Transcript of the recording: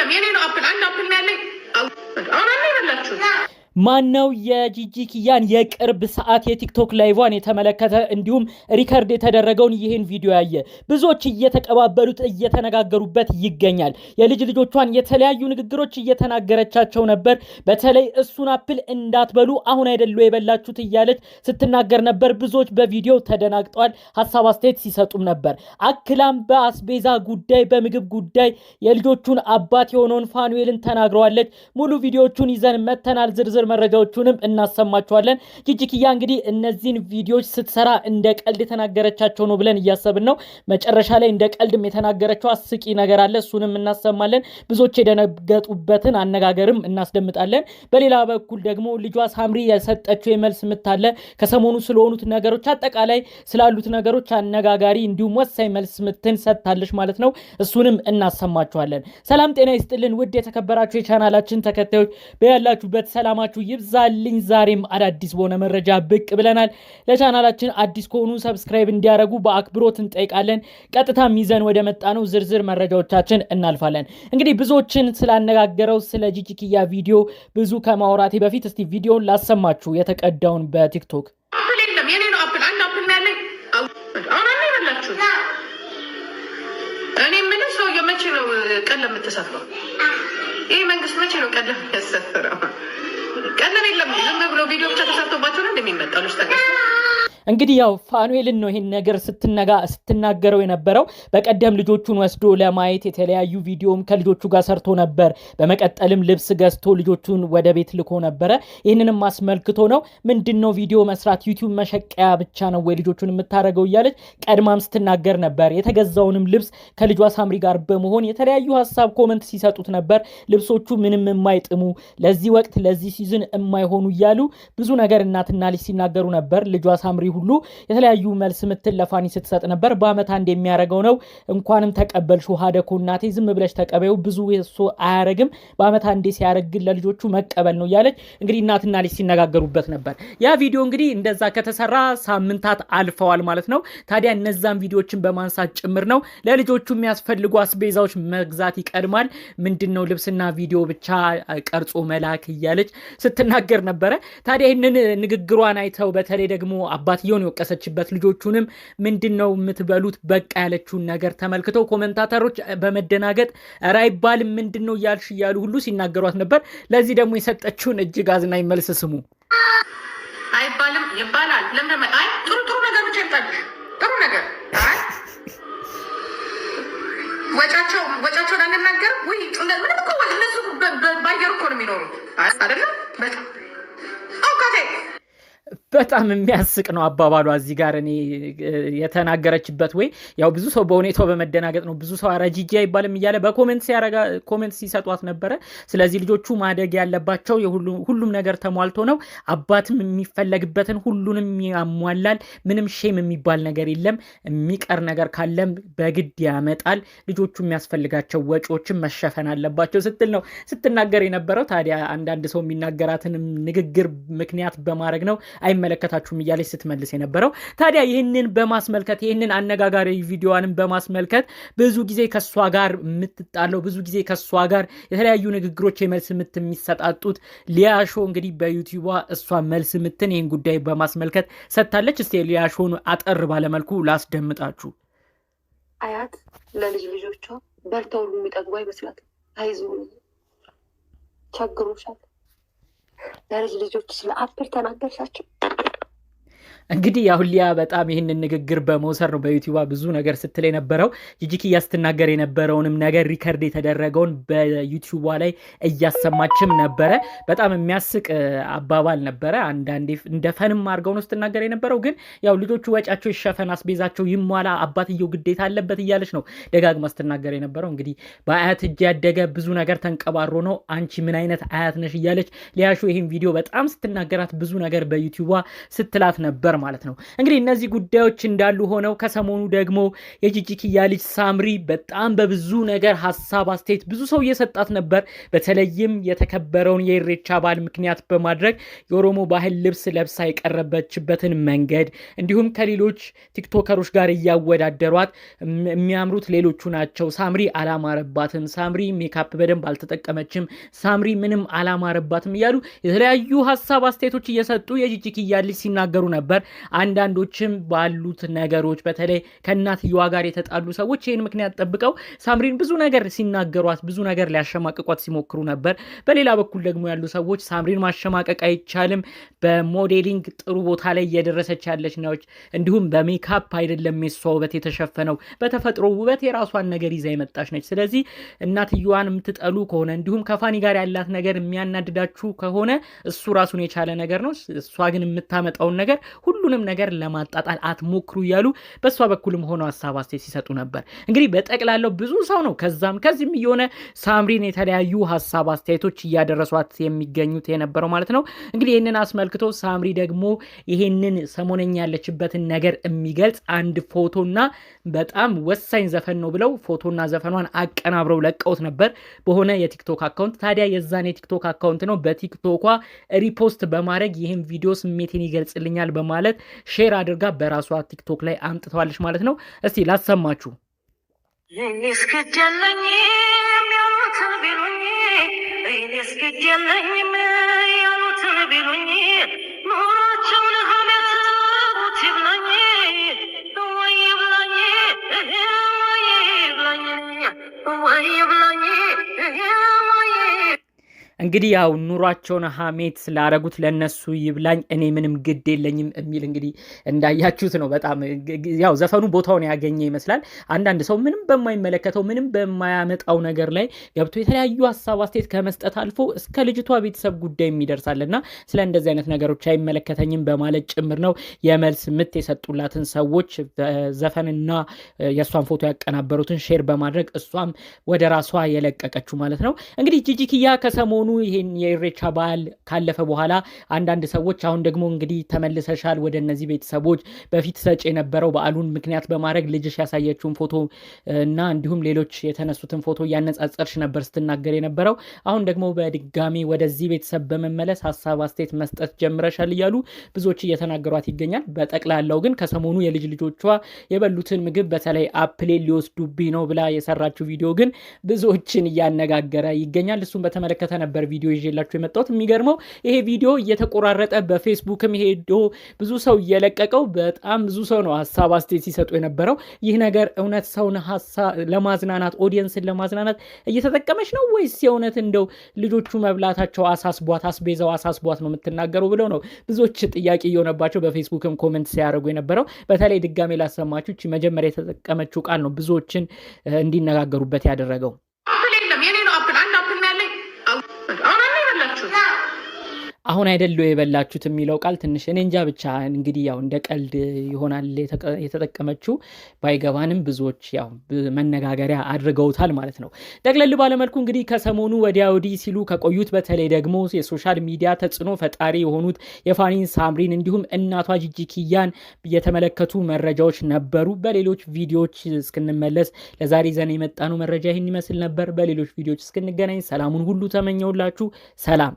የለም የኔ ነው አፕል አንድ አፕል ነው ያለኝ አሁን አለላችሁ ማነው የጂጂኪያን የቅርብ ሰዓት የቲክቶክ ላይቫን የተመለከተ እንዲሁም ሪከርድ የተደረገውን ይህን ቪዲዮ ያየ ብዙዎች እየተቀባበሉት እየተነጋገሩበት ይገኛል። የልጅ ልጆቿን የተለያዩ ንግግሮች እየተናገረቻቸው ነበር። በተለይ እሱን አፕል እንዳትበሉ አሁን አይደሉ የበላችሁት እያለች ስትናገር ነበር። ብዙዎች በቪዲዮ ተደናግጠዋል፣ ሐሳብ አስተያየት ሲሰጡም ነበር። አክላም በአስቤዛ ጉዳይ በምግብ ጉዳይ የልጆቹን አባት የሆነውን ፋኑኤልን ተናግረዋለች። ሙሉ ቪዲዮቹን ይዘን መተናል። ዝርዝር መረጃዎቹንም እናሰማችኋለን። ጂጂኪያ እንግዲህ እነዚህን ቪዲዮዎች ስትሰራ እንደ ቀልድ የተናገረቻቸው ነው ብለን እያሰብን ነው። መጨረሻ ላይ እንደ ቀልድም የተናገረችው አስቂ ነገር አለ፣ እሱንም እናሰማለን። ብዙዎች የደነገጡበትን አነጋገርም እናስደምጣለን። በሌላ በኩል ደግሞ ልጇ ሳምሪ የሰጠችው የመልስ ምታለ ከሰሞኑ ስለሆኑት ነገሮች አጠቃላይ ስላሉት ነገሮች አነጋጋሪ እንዲሁም ወሳኝ መልስ ምትን ሰጥታለች ማለት ነው። እሱንም እናሰማችኋለን። ሰላም ጤና ይስጥልን ውድ የተከበራችሁ የቻናላችን ተከታዮች በያላችሁበት ሰላማችሁ ይብዛልኝ። ዛሬም አዳዲስ በሆነ መረጃ ብቅ ብለናል። ለቻናላችን አዲስ ከሆኑ ሰብስክራይብ እንዲያደርጉ በአክብሮት እንጠይቃለን። ቀጥታም ይዘን ወደ መጣነው ዝርዝር መረጃዎቻችን እናልፋለን። እንግዲህ ብዙዎችን ስላነጋገረው ስለ ጂጂኪያ ቪዲዮ ብዙ ከማውራቴ በፊት እስቲ ቪዲዮን ላሰማችሁ የተቀዳውን በቲክቶክ አፕል የለም የኔ ነው አፕል አንድ አፕል ነው ያለኝ አሁን አለላችሁ እኔ ምን ሰው የመቼ ነው ቀለም የምትሰፍረው? ይሄ መንግስት መቼ ነው ቀለም ያሰፈረው? ቀለም የለም ዝም ብሎ ቪዲዮ ብቻ ተሰርቶባቸው ነው እንደሚመጣው ልጅ ተገስ እንግዲህ ያው ፋኑኤልን ነው ይሄን ነገር ስትናገረው የነበረው። በቀደም ልጆቹን ወስዶ ለማየት የተለያዩ ቪዲዮም ከልጆቹ ጋር ሰርቶ ነበር። በመቀጠልም ልብስ ገዝቶ ልጆቹን ወደ ቤት ልኮ ነበረ። ይህንንም አስመልክቶ ነው ምንድነው ቪዲዮ መስራት ዩቲዩብ መሸቀያ ብቻ ነው ወይ ልጆቹን የምታደርገው እያለች ቀድማም ስትናገር ነበር። የተገዛውንም ልብስ ከልጇ ሳምሪ ጋር በመሆን የተለያዩ ሀሳብ ኮመንት ሲሰጡት ነበር። ልብሶቹ ምንም የማይጥሙ ለዚህ ወቅት ለዚህ ሲዝን የማይሆኑ እያሉ ብዙ ነገር እናትና ልጅ ሲናገሩ ነበር። ልጇ ሳምሪ ሁሉ የተለያዩ መልስ ምትል ለፋኒ ስትሰጥ ነበር። በአመት አንድ የሚያረጋው ነው። እንኳንም ተቀበልሽው ሀደኮ እናቴ ዝም ብለሽ ተቀበዩ ብዙ እሱ አያረግም በአመት አንዴ ሲያረግ ለልጆቹ መቀበል ነው ያለች እንግዲህ እናትና ልጅ ሲነጋገሩበት ነበር። ያ ቪዲዮ እንግዲህ እንደዛ ከተሰራ ሳምንታት አልፈዋል ማለት ነው። ታዲያ እነዛን ቪዲዮችን በማንሳት ጭምር ነው ለልጆቹ የሚያስፈልጉ አስቤዛዎች መግዛት ይቀድማል፣ ምንድነው ልብስና ቪዲዮ ብቻ ቀርጾ መላክ እያለች ስትናገር ነበረ። ታዲያ ይህንን ንግግሯን አይተው በተለይ ደግሞ አባትየውን የወቀሰችበት ልጆቹንም ምንድነው የምትበሉት በቃ ያለችውን ነገር ተመልክተው ኮሜንታተሮች በመደናገጥ ራይባልም ምንድነው ያልሽ እያሉ ሁሉ ሲናገሯት ነበር። ለዚህ ደግሞ የሰጠችውን እጅግ አዝናኝ መልስ ስሙ። አይባልም ይባላል። ለምን አይ ጥሩ ነገር ብቻ ይጣልሽ ጥሩ ነገር አይ ወጫቸው አንናገር ወይ ምንም እኮ እነሱ ባየሩ እኮ ነው የሚኖሩት አይደለም። በጣም የሚያስቅ ነው አባባሏ። እዚህ ጋር እኔ የተናገረችበት ወይ ያው ብዙ ሰው በሁኔታው በመደናገጥ ነው። ብዙ ሰው አረጂጂ አይባልም እያለ በኮሜንት ሲሰጧት ነበረ። ስለዚህ ልጆቹ ማደግ ያለባቸው ሁሉም ነገር ተሟልቶ ነው። አባትም የሚፈለግበትን ሁሉንም ያሟላል። ምንም ሼም የሚባል ነገር የለም። የሚቀር ነገር ካለም በግድ ያመጣል። ልጆቹ የሚያስፈልጋቸው ወጪዎችን መሸፈን አለባቸው ስትል ነው ስትናገር የነበረው። ታዲያ አንዳንድ ሰው የሚናገራትን ንግግር ምክንያት በማድረግ ነው አይመለከታችሁም እያለች ስትመልስ የነበረው። ታዲያ ይህንን በማስመልከት ይህንን አነጋጋሪ ቪዲዮዋንም በማስመልከት ብዙ ጊዜ ከሷ ጋር የምትጣለው ብዙ ጊዜ ከሷ ጋር የተለያዩ ንግግሮች የመልስ ምት የሚሰጣጡት ሊያሾ እንግዲህ በዩቲዩቧ እሷ መልስ ምትን ይህን ጉዳይ በማስመልከት ሰጥታለች። እስቲ ሊያሾን አጠር ባለመልኩ ላስደምጣችሁ። አያት ለልጅ ልጆቿ በልተው ሁሉ የሚጠግቡ አይመስላትም። አይዞህ ቸግሮሻል ለልጅ ልጆች ስለ አፕል ተናገርሻቸው። እንግዲህ ያሁሊያ በጣም ይህንን ንግግር በመውሰድ ነው በዩቲዩብ ብዙ ነገር ስትል የነበረው። ጂጂኪያ ስትናገር የነበረውንም ነገር ሪከርድ የተደረገውን በዩቲዩብ ላይ እያሰማችም ነበረ። በጣም የሚያስቅ አባባል ነበረ። አንዳንዴ እንደ ፈንም አድርገው ነው ስትናገር የነበረው። ግን ያው ልጆቹ ወጫቸው ይሸፈን፣ አስቤዛቸው ይሟላ፣ አባትየው ግዴታ አለበት እያለች ነው ደጋግማ ስትናገር የነበረው። እንግዲህ በአያት እጅ ያደገ ብዙ ነገር ተንቀባሮ ነው። አንቺ ምን አይነት አያት ነሽ እያለች ሊያሾ ይህን ቪዲዮ በጣም ስትናገራት ብዙ ነገር በዩቲዩብ ስትላት ነበር ማለት ነው። እንግዲህ እነዚህ ጉዳዮች እንዳሉ ሆነው ከሰሞኑ ደግሞ የጂጂ ኪያ ልጅ ሳምሪ በጣም በብዙ ነገር ሀሳብ አስተያየት ብዙ ሰው እየሰጣት ነበር። በተለይም የተከበረውን የኢሬቻ በዓል ምክንያት በማድረግ የኦሮሞ ባህል ልብስ ለብሳ የቀረበችበትን መንገድ እንዲሁም ከሌሎች ቲክቶከሮች ጋር እያወዳደሯት የሚያምሩት ሌሎቹ ናቸው፣ ሳምሪ አላማረባትም፣ ሳምሪ ሜካፕ በደንብ አልተጠቀመችም፣ ሳምሪ ምንም አላማረባትም እያሉ የተለያዩ ሀሳብ አስተያየቶች እየሰጡ የጂጂ ኪያ ልጅ ሲናገሩ ነበር። አንዳንዶችም ባሉት ነገሮች በተለይ ከእናትየዋ ጋር የተጣሉ ሰዎች ይህን ምክንያት ጠብቀው ሳምሪን ብዙ ነገር ሲናገሯት፣ ብዙ ነገር ሊያሸማቅቋት ሲሞክሩ ነበር። በሌላ በኩል ደግሞ ያሉ ሰዎች ሳምሪን ማሸማቀቅ አይቻልም፣ በሞዴሊንግ ጥሩ ቦታ ላይ እየደረሰች ያለች ነች፣ እንዲሁም በሜካፕ አይደለም የሷ ውበት የተሸፈነው፣ በተፈጥሮ ውበት የራሷን ነገር ይዛ የመጣች ነች። ስለዚህ እናትየዋን የምትጠሉ ከሆነ እንዲሁም ከፋኒ ጋር ያላት ነገር የሚያናድዳችሁ ከሆነ እሱ ራሱን የቻለ ነገር ነው። እሷ ግን የምታመጣውን ነገር ሁሉንም ነገር ለማጣጣል አትሞክሩ እያሉ በእሷ በኩልም ሆነው ሀሳብ አስተያየት ሲሰጡ ነበር። እንግዲህ በጠቅላላው ብዙ ሰው ነው ከዛም ከዚህም እየሆነ ሳምሪን የተለያዩ ሀሳብ አስተያየቶች እያደረሷት የሚገኙት የነበረው ማለት ነው። እንግዲህ ይህንን አስመልክቶ ሳምሪ ደግሞ ይሄንን ሰሞነኛ ያለችበትን ነገር የሚገልጽ አንድ ፎቶና በጣም ወሳኝ ዘፈን ነው ብለው ፎቶና ዘፈኗን አቀናብረው ለቀውት ነበር በሆነ የቲክቶክ አካውንት። ታዲያ የዛን የቲክቶክ አካውንት ነው በቲክቶኳ ሪፖስት በማድረግ ይህም ቪዲዮ ስሜቴን ይገልጽልኛል በማለት ሼር አድርጋ በራሷ ቲክቶክ ላይ አምጥተዋለች ማለት ነው። እስቲ ላሰማችሁ። እንግዲህ ያው ኑሯቸውን ሀሜት ስላረጉት ለነሱ ይብላኝ እኔ ምንም ግድ የለኝም የሚል እንግዲህ እንዳያችሁት ነው። በጣም ያው ዘፈኑ ቦታውን ያገኘ ይመስላል። አንዳንድ ሰው ምንም በማይመለከተው ምንም በማያመጣው ነገር ላይ ገብቶ የተለያዩ ሀሳብ አስተያየት ከመስጠት አልፎ እስከ ልጅቷ ቤተሰብ ጉዳይ የሚደርሳልና ስለ እንደዚህ አይነት ነገሮች አይመለከተኝም በማለት ጭምር ነው የመልስ ምት የሰጡላትን ሰዎች ዘፈንና የእሷን ፎቶ ያቀናበሩትን ሼር በማድረግ እሷም ወደ ራሷ የለቀቀችው ማለት ነው። እንግዲህ ጂጂ ኪያ ከሰሞኑ ይሄን የኢሬቻ በዓል ካለፈ በኋላ አንዳንድ ሰዎች አሁን ደግሞ እንግዲህ ተመልሰሻል ወደ እነዚህ ቤተሰቦች፣ በፊት ሰጭ የነበረው በዓሉን ምክንያት በማድረግ ልጅሽ ያሳየችውን ፎቶ እና እንዲሁም ሌሎች የተነሱትን ፎቶ እያነጻጸርሽ ነበር ስትናገር የነበረው፣ አሁን ደግሞ በድጋሚ ወደዚህ ቤተሰብ በመመለስ ሀሳብ አስተያየት መስጠት ጀምረሻል እያሉ ብዙዎች እየተናገሯት ይገኛል። በጠቅላላው ግን ከሰሞኑ የልጅ ልጆቿ የበሉትን ምግብ በተለይ አፕሌን ሊወስዱብኝ ነው ብላ የሰራችው ቪዲዮ ግን ብዙዎችን እያነጋገረ ይገኛል። እሱም በተመለከተ ነበር ቪዲዮ ይዤላችሁ የመጣሁት። የሚገርመው ይሄ ቪዲዮ እየተቆራረጠ በፌስቡክም ሄዶ ብዙ ሰው እየለቀቀው በጣም ብዙ ሰው ነው ሀሳብ አስተያየት ሲሰጡ የነበረው። ይህ ነገር እውነት ሰውን ለማዝናናት ኦዲየንስን ለማዝናናት እየተጠቀመች ነው ወይስ የእውነት እንደው ልጆቹ መብላታቸው አሳስቧት አስቤዛው አሳስቧት ነው የምትናገረው ብለው ነው ብዙዎች ጥያቄ እየሆነባቸው በፌስቡክም ኮሜንት ሲያደርጉ የነበረው። በተለይ ድጋሜ ላሰማችሁ መጀመሪያ የተጠቀመችው ቃል ነው ብዙዎችን እንዲነጋገሩበት ያደረገው። አሁን አይደለው የበላችሁት የሚለው ቃል ትንሽ እኔ እንጃ ብቻ እንግዲህ ያው እንደ ቀልድ ይሆናል የተጠቀመችው ባይገባንም ብዙዎች ያው መነጋገሪያ አድርገውታል ማለት ነው። ጠቅለል ባለመልኩ እንግዲህ ከሰሞኑ ወዲያ ወዲህ ሲሉ ከቆዩት በተለይ ደግሞ የሶሻል ሚዲያ ተጽዕኖ ፈጣሪ የሆኑት የፋኒን ሳምሪን እንዲሁም እናቷ ጂጂ ኪያን የተመለከቱ መረጃዎች ነበሩ። በሌሎች ቪዲዮዎች እስክንመለስ ለዛሬ ዘን የመጣነው መረጃ ይህን ይመስል ነበር። በሌሎች ቪዲዮዎች እስክንገናኝ ሰላሙን ሁሉ ተመኘውላችሁ። ሰላም።